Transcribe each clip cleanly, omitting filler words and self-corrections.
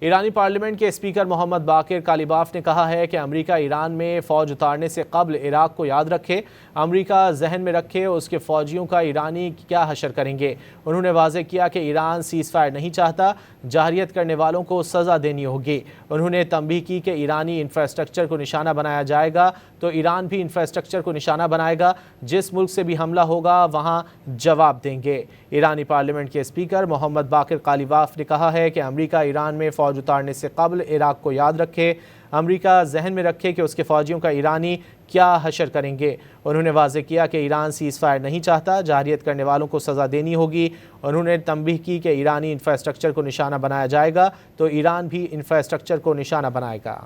ایرانی پارلیمنٹ کے اسپیکر محمد باقر کالیباف نے کہا ہے کہ امریکہ ایران میں فوج اتارنے سے قبل عراق کو یاد رکھے، امریکہ ذہن میں رکھے اس کے فوجیوں کا ایرانی کیا حشر کریں گے۔ انہوں نے واضح کیا کہ ایران سیز فائر نہیں چاہتا، جارحیت کرنے والوں کو سزا دینی ہوگی۔ انہوں نے تنبیہ کی کہ ایرانی انفراسٹرکچر کو نشانہ بنایا جائے گا تو ایران بھی انفراسٹرکچر کو نشانہ بنائے گا، جس ملک سے بھی حملہ ہوگا وہاں جواب دیں گے۔ ایرانی پارلیمنٹ کے اسپیکر محمد باقر کالیباف نے کہا ہے کہ امریکہ ایران میں فوج اتارنے سے قبل عراق کو یاد رکھے، امریکہ ذہن میں رکھے کہ اس کے فوجیوں کا ایرانی کیا حشر کریں گے۔ انہوں نے واضح کیا کہ ایران سیز فائر نہیں چاہتا، جارحیت کرنے والوں کو سزا دینی ہوگی۔ انہوں نے تنبیہ کی کہ ایرانی انفراسٹرکچر کو نشانہ بنایا جائے گا تو ایران بھی انفراسٹرکچر کو نشانہ بنائے گا۔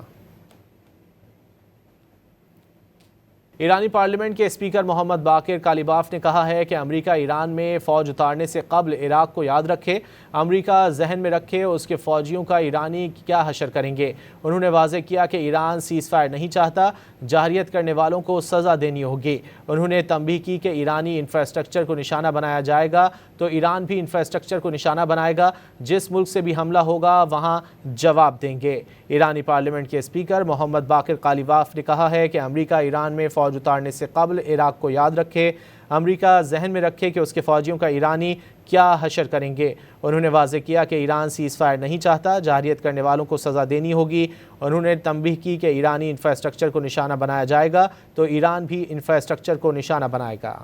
ایرانی پارلیمنٹ کے اسپیکر محمد باقر کالیباف نے کہا ہے کہ امریکہ ایران میں فوج اتارنے سے قبل عراق کو یاد رکھے، امریکہ ذہن میں رکھے اس کے فوجیوں کا ایرانی کیا حشر کریں گے۔ انہوں نے واضح کیا کہ ایران سیز فائر نہیں چاہتا، جارحیت کرنے والوں کو سزا دینی ہوگی۔ انہوں نے تنبیہ کی کہ ایرانی انفراسٹرکچر کو نشانہ بنایا جائے گا تو ایران بھی انفراسٹرکچر کو نشانہ بنائے گا، جس ملک سے بھی حملہ ہوگا وہاں جواب دیں گے۔ ایرانی پارلیمنٹ کے اسپیکر محمد باقر کالیباف نے کہا ہے کہ امریکہ ایران میں فوج اتارنے سے قبل عراق کو یاد رکھے، امریکہ ذہن میں رکھے کہ اس کے فوجیوں کا ایرانی کیا حشر کریں گے۔ انہوں نے واضح کیا کہ ایران سیز فائر نہیں چاہتا، جارحیت کرنے والوں کو سزا دینی ہوگی۔ انہوں نے تنبیہ کی کہ ایرانی انفراسٹرکچر کو نشانہ بنایا جائے گا تو ایران بھی انفراسٹرکچر کو نشانہ بنائے گا۔